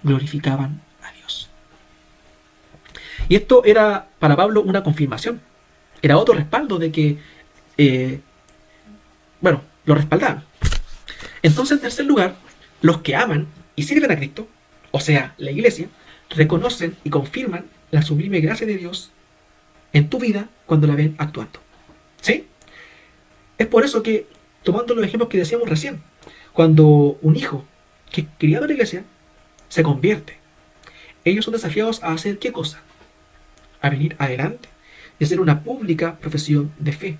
Glorificaban a Dios. Y esto era para Pablo una confirmación. Era otro respaldo de que, lo respaldaban. Entonces, en tercer lugar, los que aman y sirven a Cristo, o sea, la iglesia, reconocen y confirman la sublime gracia de Dios en tu vida cuando la ven actuando. ¿Sí? Es por eso que, tomando los ejemplos que decíamos recién, cuando un hijo que es criado en la iglesia se convierte, ellos son desafiados a hacer ¿qué cosa? A venir adelante y hacer una pública profesión de fe,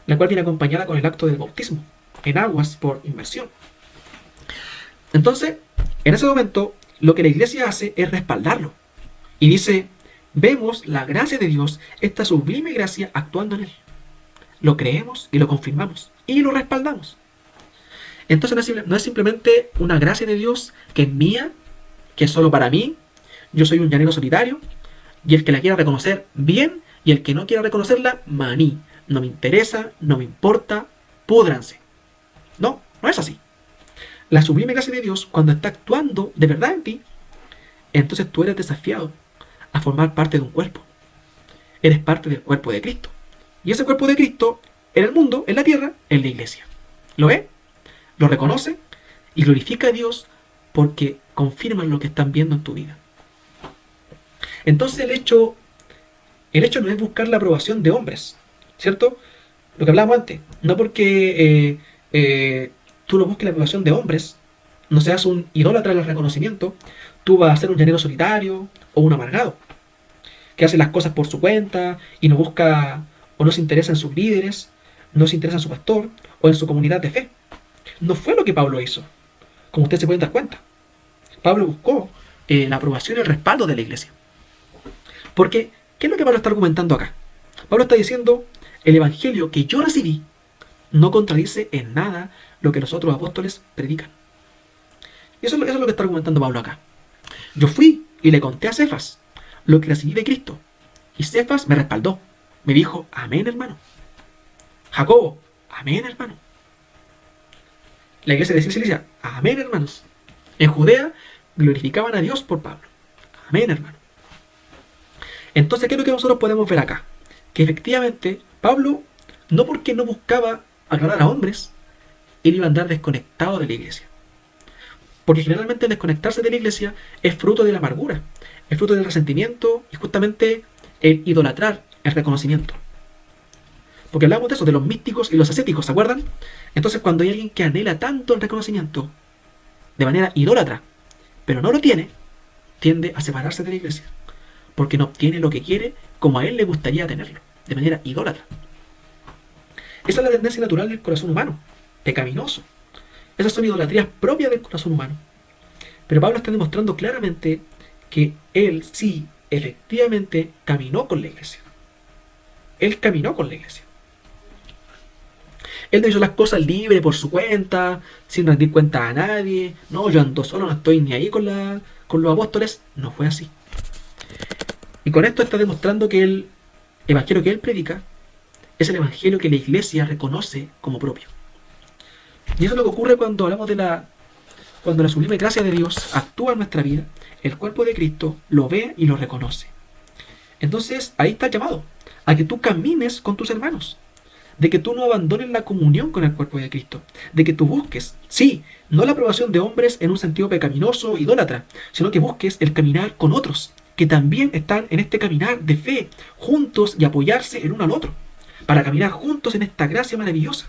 la cual viene acompañada con el acto del bautismo, en aguas por inmersión. Entonces, en ese momento, lo que la iglesia hace es respaldarlo. Y dice, vemos la gracia de Dios, esta sublime gracia actuando en él. Lo creemos y lo confirmamos y lo respaldamos. Entonces no es simplemente una gracia de Dios que es mía, que es solo para mí. Yo soy un llanero solitario y el que la quiera reconocer, bien, y el que no quiera reconocerla, maní. No me interesa, no me importa, púdranse. No, no es así. La sublime gracia de Dios, cuando está actuando de verdad en ti, entonces tú eres desafiado a formar parte de un cuerpo. Eres parte del cuerpo de Cristo. Y ese cuerpo de Cristo, en el mundo, en la tierra, es la iglesia. ¿Lo ve? Lo reconoce y glorifica a Dios porque confirman lo que están viendo en tu vida. Entonces el hecho no es buscar la aprobación de hombres, ¿cierto? Lo que hablábamos antes, no porque tú no busques la aprobación de hombres, no seas un idólatra del reconocimiento, tú vas a ser un llanero solitario o un amargado, que hace las cosas por su cuenta y no busca o no se interesa en sus líderes, no se interesa en su pastor o en su comunidad de fe. No fue lo que Pablo hizo, como ustedes se pueden dar cuenta. Pablo buscó la aprobación y el respaldo de la iglesia. Porque, ¿qué es lo que Pablo está argumentando acá? Pablo está diciendo, el evangelio que yo recibí no contradice en nada lo que los otros apóstoles predican. Y eso es lo que está argumentando Pablo acá. Yo fui y le conté a Cefas lo que recibí de Cristo. Y Cefas me respaldó. Me dijo, amén, hermano. Jacobo, amén, hermano. La iglesia de Cilicia, amén, hermanos. En Judea glorificaban a Dios por Pablo. Amén, hermano. Entonces, ¿qué es lo que nosotros podemos ver acá? Que efectivamente Pablo, no porque no buscaba agradar a hombres, él iba a andar desconectado de la iglesia. Porque generalmente el desconectarse de la iglesia es fruto de la amargura, es fruto del resentimiento y justamente el idolatrar el reconocimiento. Porque hablamos de eso, de los místicos y los ascéticos, ¿se acuerdan? Entonces cuando hay alguien que anhela tanto el reconocimiento de manera idólatra, pero no lo tiene, tiende a separarse de la iglesia. Porque no obtiene lo que quiere como a él le gustaría tenerlo, de manera idólatra. Esa es la tendencia natural del corazón humano, pecaminoso. Esas son idolatrías propias del corazón humano. Pero Pablo está demostrando claramente que él sí, efectivamente, caminó con la iglesia. Él caminó con la iglesia. Él no hizo las cosas libre por su cuenta, sin rendir cuenta a nadie. No, yo ando solo, no estoy ni ahí con los apóstoles. No fue así. Y con esto está demostrando que el evangelio que él predica es el evangelio que la iglesia reconoce como propio. Y eso es lo que ocurre cuando hablamos cuando la sublime gracia de Dios actúa en nuestra vida, el cuerpo de Cristo lo ve y lo reconoce. Entonces ahí está el llamado, a que tú camines con tus hermanos, de que tú no abandones la comunión con el cuerpo de Cristo, de que tú busques, sí, no la aprobación de hombres en un sentido pecaminoso, idólatra, sino que busques el caminar con otros, que también están en este caminar de fe, juntos y apoyarse el uno al otro, para caminar juntos en esta gracia maravillosa.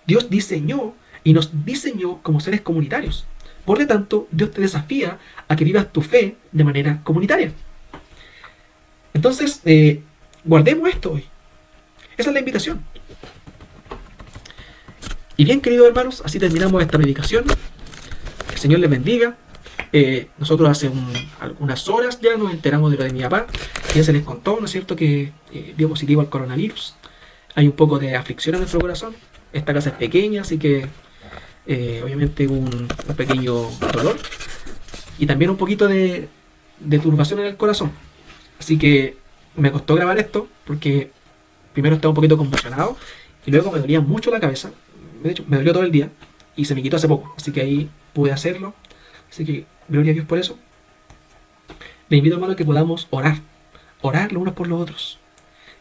Dios diseñó y nos diseñó como seres comunitarios. Por lo tanto, Dios te desafía a que vivas tu fe de manera comunitaria. Entonces, guardemos esto hoy. Esa es la invitación. Y bien, queridos hermanos, así terminamos esta predicación. Que el Señor les bendiga. Nosotros hace algunas horas ya nos enteramos de lo de mi papá, que ya se les contó, ¿no es cierto?, que dio positivo al coronavirus. Hay un poco de aflicción en nuestro corazón. Esta casa es pequeña, así que obviamente hubo un pequeño dolor y también un poquito de turbación en el corazón. Así que me costó grabar esto porque primero estaba un poquito conmocionado y luego me dolía mucho la cabeza. De hecho, me dolió todo el día y se me quitó hace poco, así que ahí pude hacerlo. Así que gloria a Dios por eso. Le invito, hermano, a que podamos orar los unos por los otros.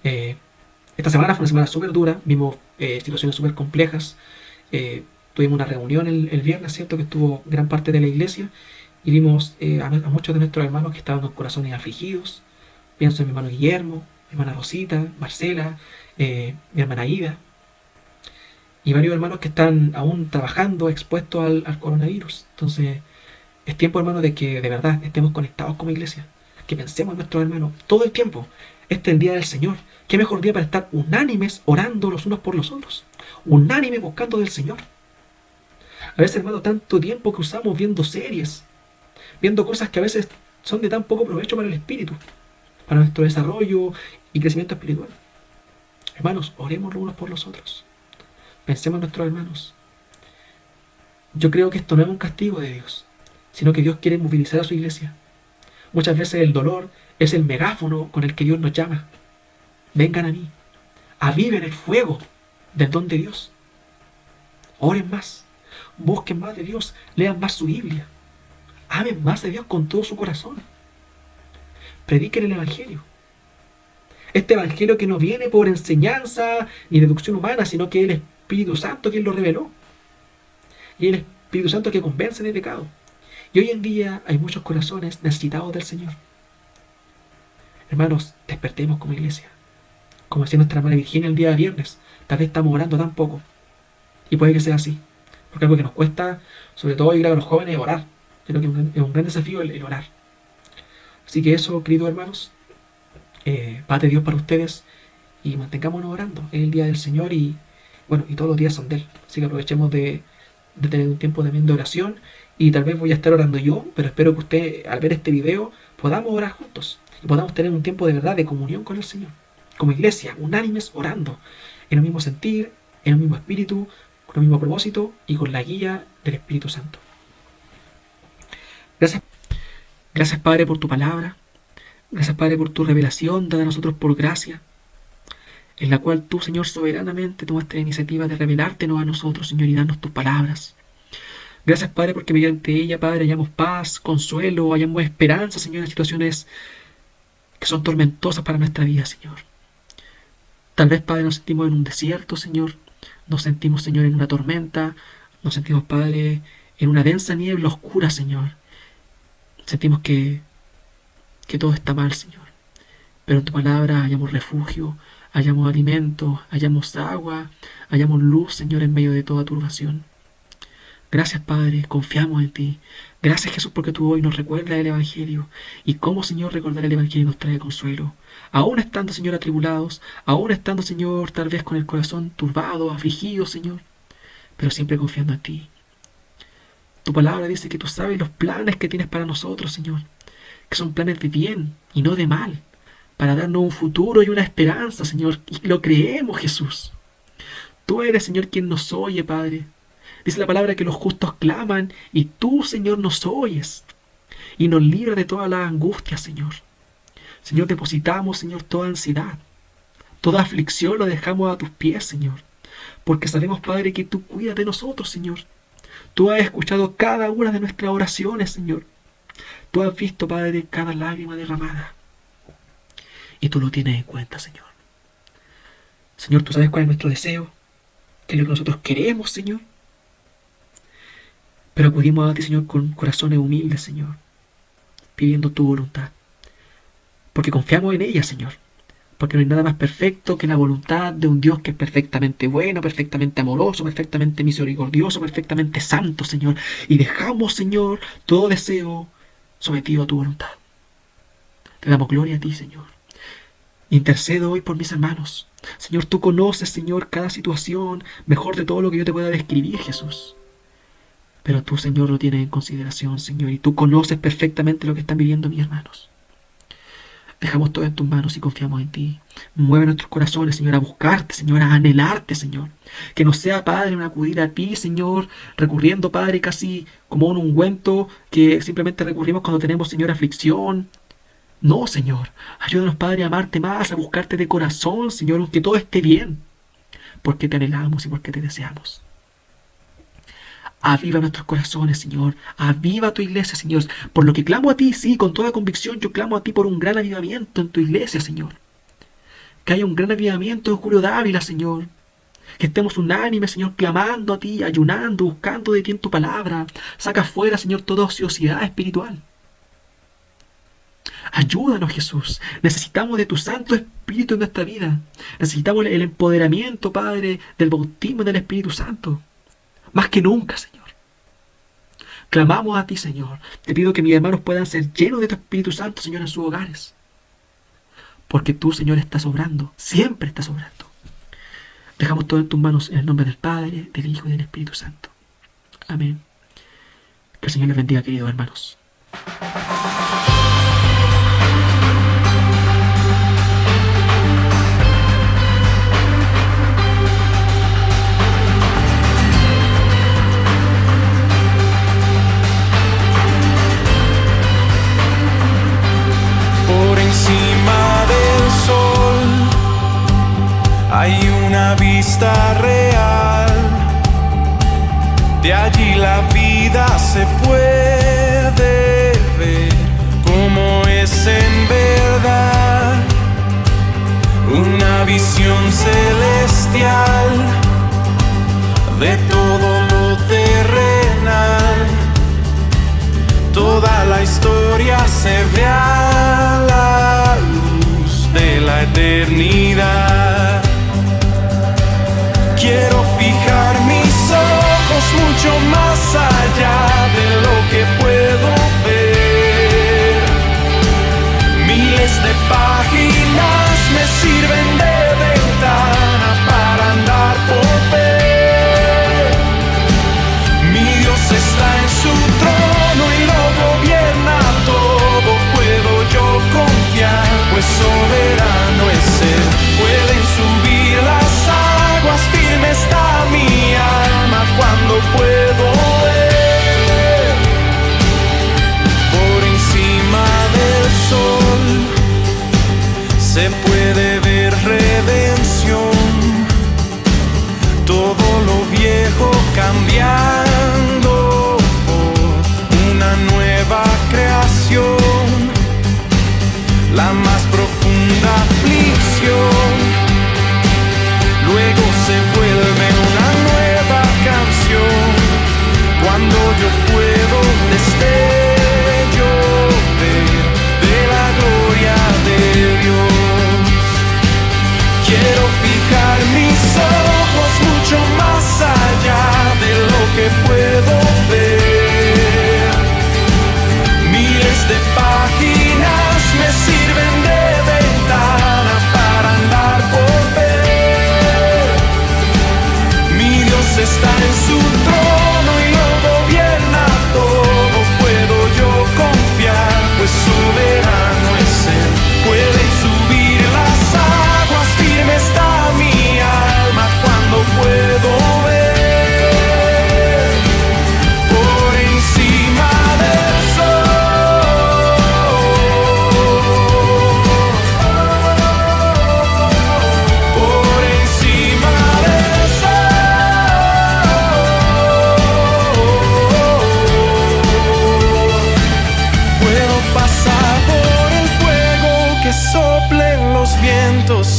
Esta semana fue una semana súper dura, vimos situaciones súper complejas. Tuvimos una reunión el viernes, ¿cierto?, que estuvo gran parte de la iglesia y vimos a muchos de nuestros hermanos que estaban con corazones afligidos. Pienso en mi hermano Guillermo, mi hermana Rosita, Marcela, mi hermana Ida y varios hermanos que están aún trabajando expuestos al coronavirus. Entonces es tiempo, hermano, de que de verdad estemos conectados como iglesia, que pensemos en nuestros hermanos todo el tiempo. Este es el día del Señor. ¿Qué mejor día para estar unánimes orando los unos por los otros? Unánimes buscando del Señor. A veces, hermano, tanto tiempo que usamos viendo series, viendo cosas que a veces son de tan poco provecho para el espíritu, para nuestro desarrollo y crecimiento espiritual. Hermanos, oremos los unos por los otros. Pensemos en nuestros hermanos. Yo creo que esto no es un castigo de Dios, sino que Dios quiere movilizar a su iglesia. Muchas veces el dolor es el megáfono con el que Dios nos llama. Vengan a mí, aviven el fuego del don de Dios. Oren más, busquen más de Dios, lean más su Biblia, amen más de Dios con todo su corazón. Prediquen el Evangelio. Este Evangelio que no viene por enseñanza ni deducción humana, sino que es el Espíritu Santo quien lo reveló. Y el Espíritu Santo que convence de pecado. Y hoy en día hay muchos corazones necesitados del Señor. Hermanos, despertemos como iglesia. Como decía nuestra Madre Virginia el día de viernes, tal vez estamos orando tan poco. Y puede que sea así. Porque algo que nos cuesta, sobre todo yo creo que a los jóvenes, es orar. Creo que es un gran desafío el orar. Así que eso, queridos hermanos, paz de Dios para ustedes y mantengámonos orando. Es el día del Señor y bueno, y todos los días son de Él. Así que aprovechemos de de tener un tiempo también de oración. Y tal vez voy a estar orando yo, pero espero que usted, al ver este video, podamos orar juntos. Y podamos tener un tiempo de verdad de comunión con el Señor. Como iglesia, unánimes, orando. En el mismo sentir, en el mismo espíritu, con el mismo propósito y con la guía del Espíritu Santo. Gracias. Gracias, Padre, por tu palabra. Gracias, Padre, por tu revelación dada a nosotros por gracia, en la cual tú, Señor, soberanamente tomaste la iniciativa de revelártenos a nosotros, Señor, y darnos tus palabras. Gracias, Padre, porque mediante ella, Padre, hallamos paz, consuelo, hallamos esperanza, Señor, en situaciones que son tormentosas para nuestra vida, Señor. Tal vez, Padre, nos sentimos en un desierto, Señor. Nos sentimos, Señor, en una tormenta. Nos sentimos, Padre, en una densa niebla oscura, Señor. Sentimos que todo está mal, Señor. Pero en tu palabra hallamos refugio, hallamos alimento, hallamos agua, hallamos luz, Señor, en medio de toda turbación. Gracias, Padre, confiamos en ti. Gracias, Jesús, porque tú hoy nos recuerdas el Evangelio. Y cómo, Señor, recordar el Evangelio nos trae consuelo. Aún estando, Señor, atribulados, aún estando, Señor, tal vez con el corazón turbado, afligido, Señor, pero siempre confiando en ti. Tu palabra dice que tú sabes los planes que tienes para nosotros, Señor, que son planes de bien y no de mal, para darnos un futuro y una esperanza, Señor, y lo creemos, Jesús. Tú eres, Señor, quien nos oye, Padre. Dice la palabra que los justos claman y tú, Señor, nos oyes y nos libra de toda la angustia, Señor. Señor, depositamos, Señor, toda ansiedad, toda aflicción lo dejamos a tus pies, Señor, porque sabemos, Padre, que tú cuidas de nosotros, Señor. Tú has escuchado cada una de nuestras oraciones, Señor. Tú has visto, Padre, cada lágrima derramada. Y tú lo tienes en cuenta, Señor. Señor, tú sabes cuál es nuestro deseo, qué es lo que nosotros queremos, Señor. Pero acudimos a ti, Señor, con corazones humildes, Señor, pidiendo tu voluntad. Porque confiamos en ella, Señor. Porque no hay nada más perfecto que la voluntad de un Dios que es perfectamente bueno, perfectamente amoroso, perfectamente misericordioso, perfectamente santo, Señor. Y dejamos, Señor, todo deseo sometido a tu voluntad. Te damos gloria a ti, Señor. Intercedo hoy por mis hermanos. Señor, tú conoces, Señor, cada situación mejor de todo lo que yo te pueda describir, Jesús. Pero tú, Señor, lo tienes en consideración, Señor, y tú conoces perfectamente lo que están viviendo mis hermanos. Dejamos todo en tus manos y confiamos en ti. Mueve nuestros corazones, Señor, a buscarte, Señor, a anhelarte, Señor. Que no sea, Padre, un acudir a ti, Señor, recurriendo, Padre, casi como un ungüento que simplemente recurrimos cuando tenemos, Señor, aflicción. No, Señor. Ayúdanos, Padre, a amarte más, a buscarte de corazón, Señor, aunque todo esté bien. Porque te anhelamos y porque te deseamos. Aviva nuestros corazones, Señor. Aviva tu iglesia, Señor. Por lo que clamo a ti, sí, con toda convicción, yo clamo a ti por un gran avivamiento en tu iglesia, Señor. Que haya un gran avivamiento en Julio Dávila, Señor. Que estemos unánimes, Señor, clamando a ti, ayunando, buscando de ti en tu palabra. Saca fuera, Señor, toda ociosidad espiritual. Ayúdanos, Jesús. Necesitamos de tu Santo Espíritu en nuestra vida. Necesitamos el empoderamiento, Padre, del bautismo del Espíritu Santo. Más que nunca, Señor. Clamamos a ti, Señor. Te pido que mis hermanos puedan ser llenos de tu Espíritu Santo, Señor, en sus hogares. Porque tú, Señor, estás obrando. Siempre estás obrando. Dejamos todo en tus manos en el nombre del Padre, del Hijo y del Espíritu Santo. Amén. Que el Señor les bendiga, queridos hermanos. Encima del sol hay una vista real, de allí la vida se puede ver como es en verdad, una visión celestial de todo lo terrenal. Toda la historia se ve a la luz de la eternidad. Quiero fijar mis ojos mucho más allá de lo que puedo ver. Miles de páginas me sirven de ventana para andar por fe.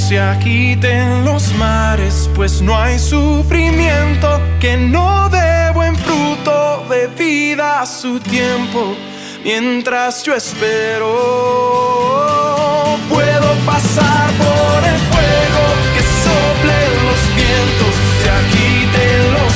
se agiten los mares, pues no hay sufrimiento que no dé buen fruto de vida a su tiempo. Mientras yo espero, puedo pasar por el fuego, que soplen los vientos, se agiten los